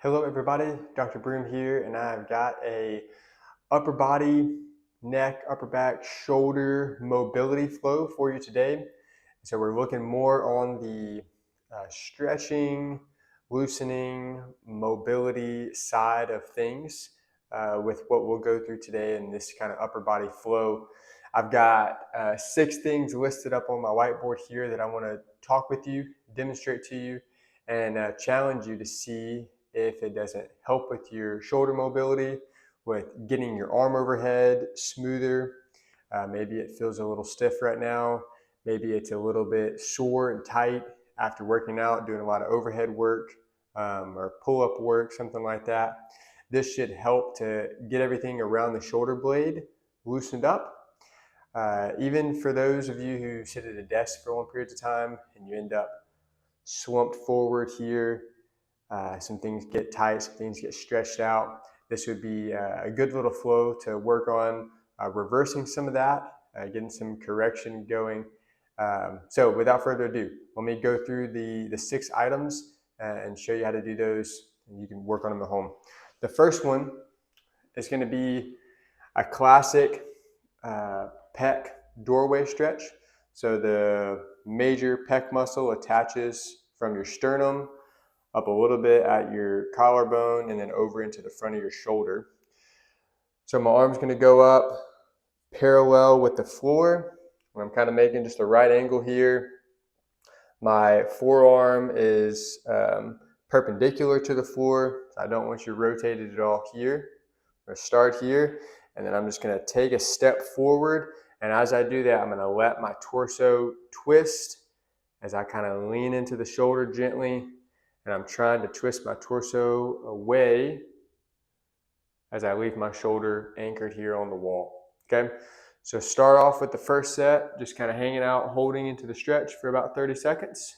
Hello everybody, Dr. Broom here, and I've got a upper body, neck, upper back, shoulder mobility flow for you today. So we're looking more on the stretching, loosening, mobility side of things with what we'll go through today in this kind of upper body flow. I've got 6 things listed up on my whiteboard here that I want to talk with you, demonstrate to you, and challenge you to see if it doesn't help with your shoulder mobility, with getting your arm overhead smoother. Maybe it feels a little stiff right now. Maybe it's a little bit sore and tight after working out, doing a lot of overhead work or pull-up work, something like that. This should help to get everything around the shoulder blade loosened up. Even for those of you who sit at a desk for long periods of time and you end up slumped forward here, some things get tight, some things get stretched out. This would be a good little flow to work on reversing some of that, getting some correction going. So without further ado, let me go through the 6 items and show you how to do those, and you can work on them at home. The first one is going to be a classic pec doorway stretch. So the major pec muscle attaches from your sternum up a little bit at your collarbone and then over into the front of your shoulder. So my arm's going to go up parallel with the floor. I'm kind of making just a right angle here. My forearm is perpendicular to the floor. I don't want you rotated at all here. I'm going to start here, and then I'm just going to take a step forward. And as I do that, I'm going to let my torso twist as I kind of lean into the shoulder gently. And I'm trying to twist my torso away as I leave my shoulder anchored here on the wall. Okay, so start off with the first set, just kind of hanging out, holding into the stretch for about 30 seconds,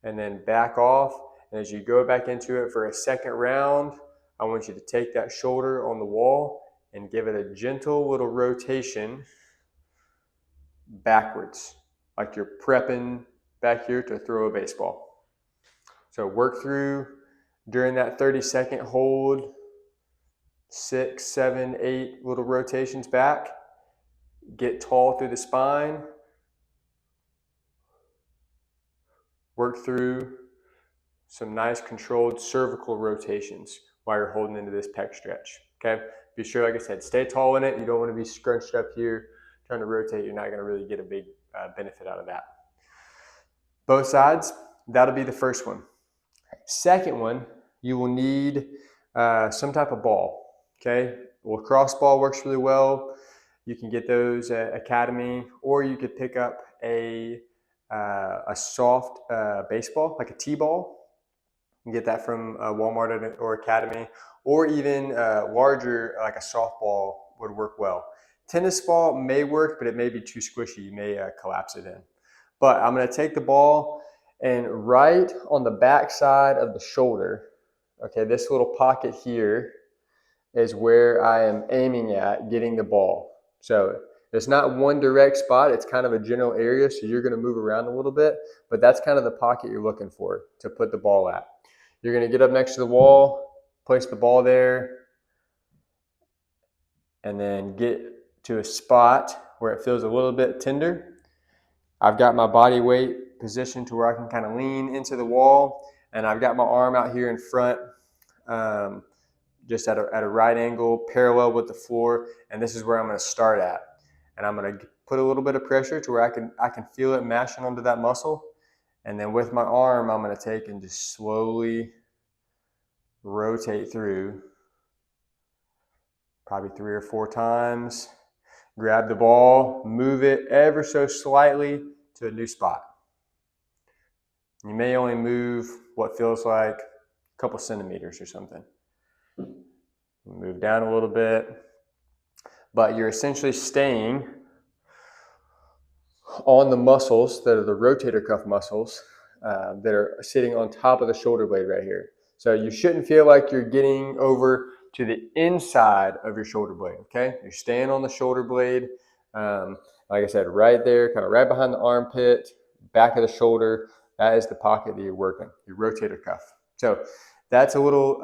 and then back off. And as you go back into it for a second round, I want you to take that shoulder on the wall and give it a gentle little rotation backwards, like you're prepping back here to throw a baseball. So work through during that 30-second hold, 6, 7, 8 little rotations back. Get tall through the spine. Work through some nice controlled cervical rotations while you're holding into this pec stretch. Okay, be sure, like I said, stay tall in it. You don't want to be scrunched up here trying to rotate. You're not going to really get a big benefit out of that. Both sides, that'll be the first one. Second one, you will need some type of ball. Okay, lacrosse ball works really well. You can get those at Academy, or you could pick up a soft baseball, like a T-ball. You can get that from Walmart or Academy, or even larger, like a softball would work well. Tennis ball may work, but it may be too squishy. You may collapse it in. But I'm going to take the ball, and right on the back side of the shoulder, okay, this little pocket here is where I am aiming at getting the ball. So it's not one direct spot, it's kind of a general area, so you're going to move around a little bit, but that's kind of the pocket you're looking for to put the ball at. You're going to get up next to the wall, place the ball there, and then get to a spot where it feels a little bit tender. I've got my body weight positioned to where I can kind of lean into the wall, and I've got my arm out here in front, just at a right angle, parallel with the floor, and this is where I'm going to start at. And I'm going to put a little bit of pressure to where I can feel it mashing onto that muscle, and then with my arm, I'm going to take and just slowly rotate through, probably 3 or 4 times. Grab the ball, move it ever so slightly to a new spot. You may only move what feels like a couple centimeters or something. Move down a little bit, but you're essentially staying on the muscles that are the rotator cuff muscles that are sitting on top of the shoulder blade right here. So you shouldn't feel like you're getting over to the inside of your shoulder blade, okay? You're staying on the shoulder blade, like I said, right there, kind of right behind the armpit, back of the shoulder. That is the pocket that you're working, your rotator cuff. So That's a little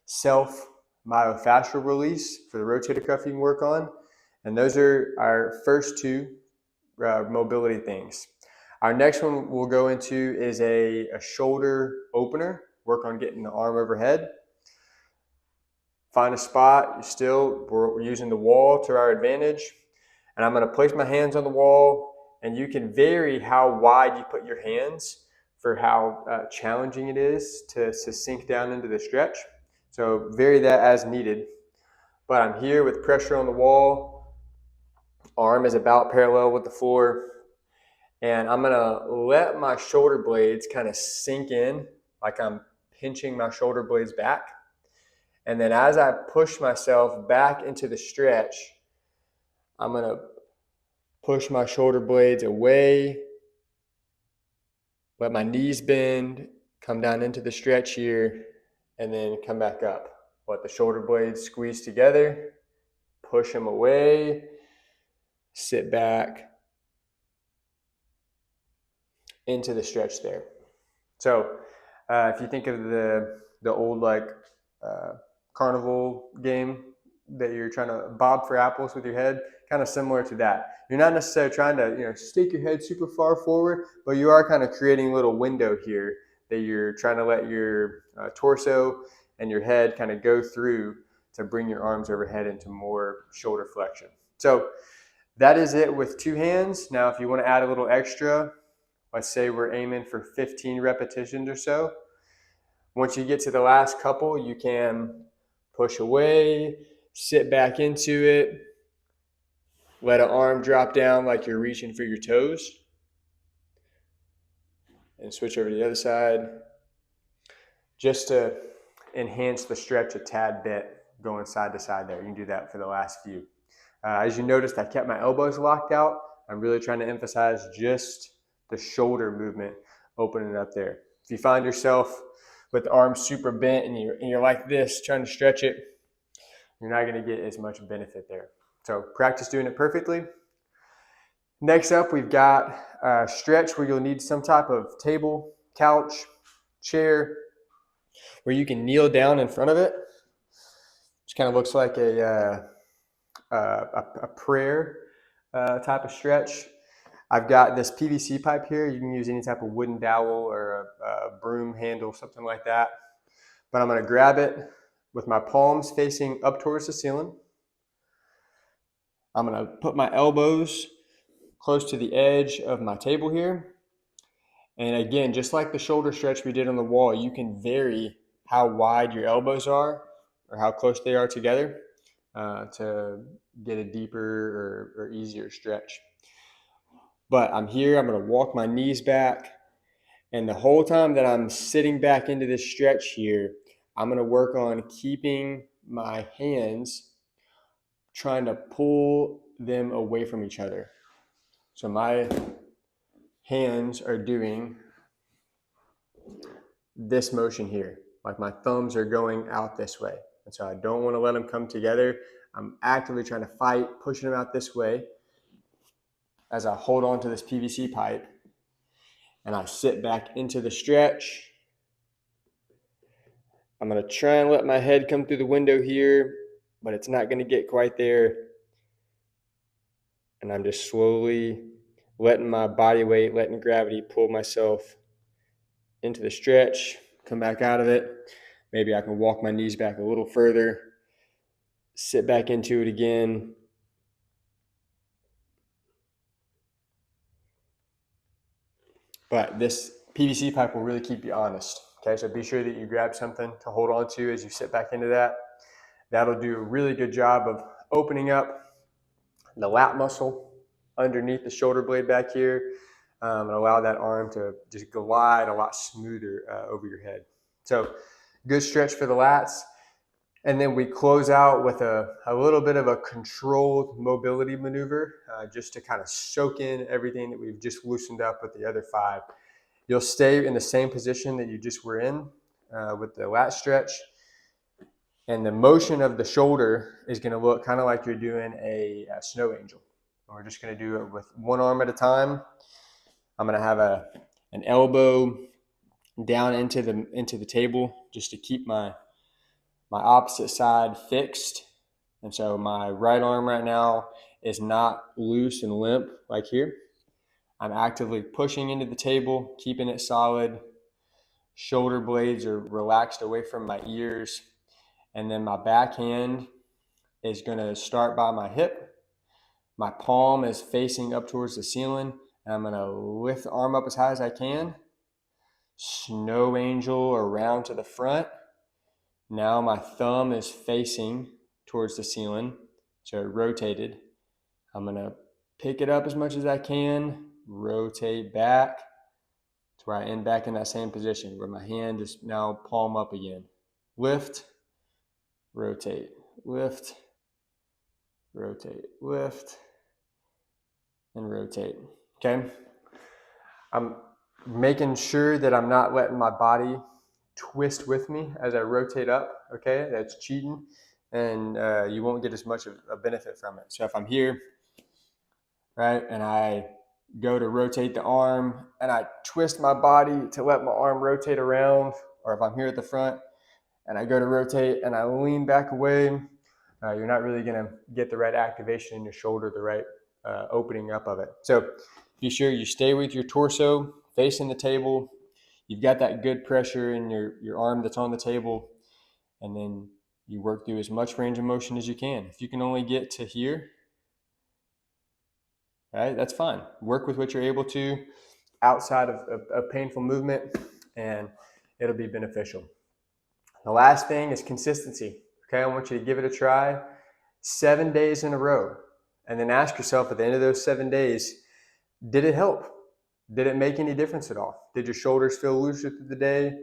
self myofascial release for the rotator cuff you can work on. And those are our first two mobility things. Our next one we'll go into is a shoulder opener. Work on getting the arm overhead. Find a spot. We're using the wall to our advantage. And I'm going to place my hands on the wall, and you can vary how wide you put your hands for how challenging it is to sink down into the stretch. So vary that as needed. But I'm here with pressure on the wall. Arm is about parallel with the floor. And I'm gonna let my shoulder blades kind of sink in, like I'm pinching my shoulder blades back. And then as I push myself back into the stretch, I'm gonna push my shoulder blades away, let my knees bend, come down into the stretch here, and then come back up. Let the shoulder blades squeeze together, push them away, sit back into the stretch there. So if you think of the old carnival game that you're trying to bob for apples with your head, kind of similar to that. You're not necessarily trying to stick your head super far forward, but you are kind of creating a little window here that you're trying to let your torso and your head kind of go through to bring your arms overhead into more shoulder flexion. So that is it with two hands. Now if you want to add a little extra, let's say we're aiming for 15 repetitions or so. Once you get to the last couple, you can push away, sit back into it, let an arm drop down like you're reaching for your toes, and switch over to the other side just to enhance the stretch a tad bit going side to side there. You can do that for the last few. As you noticed, I kept my elbows locked out. I'm really trying to emphasize just the shoulder movement, opening it up there. If you find yourself with the arm super bent and you're like this, trying to stretch it, you're not going to get as much benefit there. So practice doing it perfectly. Next up, we've got a stretch where you'll need some type of table, couch, chair, where you can kneel down in front of it. Which kind of looks like a prayer type of stretch. I've got this PVC pipe here. You can use any type of wooden dowel or a broom handle, something like that. But I'm going to grab it with my palms facing up towards the ceiling. I'm going to put my elbows close to the edge of my table here. And again, just like the shoulder stretch we did on the wall, you can vary how wide your elbows are or how close they are together to get a deeper or easier stretch. But I'm here, I'm going to walk my knees back. And the whole time that I'm sitting back into this stretch here, I'm going to work on keeping my hands, trying to pull them away from each other. So my hands are doing this motion here, like my thumbs are going out this way. And so I don't want to let them come together. I'm actively trying to fight, pushing them out this way as I hold on to this PVC pipe and I sit back into the stretch. I'm going to try and let my head come through the window here, but it's not going to get quite there. And I'm just slowly letting my body weight, letting gravity pull myself into the stretch, come back out of it. Maybe I can walk my knees back a little further, sit back into it again. But this PVC pipe will really keep you honest. Okay, so be sure that you grab something to hold on to as you sit back into that. That'll do a really good job of opening up the lat muscle underneath the shoulder blade back here and allow that arm to just glide a lot smoother over your head. So good stretch for the lats. And then we close out with a little bit of a controlled mobility maneuver just to kind of soak in everything that we've just loosened up with the other 5. You'll stay in the same position that you just were in with the lat stretch. And the motion of the shoulder is going to look kind of like you're doing a snow angel. And we're just going to do it with one arm at a time. I'm going to have an elbow down into the table just to keep my opposite side fixed. And so my right arm right now is not loose and limp like here. I'm actively pushing into the table, keeping it solid. Shoulder blades are relaxed away from my ears. And then my backhand is going to start by my hip. My palm is facing up towards the ceiling. And I'm going to lift the arm up as high as I can. Snow angel around to the front. Now my thumb is facing towards the ceiling, so it rotated. I'm gonna pick it up as much as I can, rotate back to where I end back in that same position where my hand is now palm up again. Lift, rotate, lift, rotate, lift, and rotate. Okay? I'm making sure that I'm not letting my body twist with me as I rotate up. Okay, that's cheating, and you won't get as much of a benefit from it. So if I'm here, right, and I go to rotate the arm and I twist my body to let my arm rotate around, or if I'm here at the front and I go to rotate and I lean back away, you're not really going to get the right activation in your shoulder, the right opening up of it. So be sure you stay with your torso facing the table. You've got that good pressure in your arm that's on the table, and then you work through as much range of motion as you can. If you can only get to here, right, that's fine. Work with what you're able to outside of painful movement, and it'll be beneficial. The last thing is consistency. Okay, I want you to give it a try 7 days in a row, and then ask yourself at the end of those 7 days, did it help? Did it make any difference at all? Did your shoulders feel looser through the day?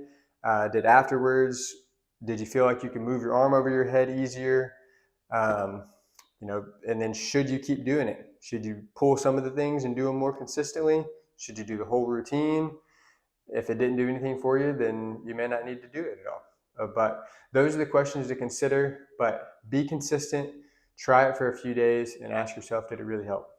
Did you feel like you can move your arm over your head easier? And then should you keep doing it? Should you pull some of the things and do them more consistently? Should you do the whole routine? If it didn't do anything for you, then you may not need to do it at all. But those are the questions to consider. But be consistent, try it for a few days, and ask yourself, did it really help?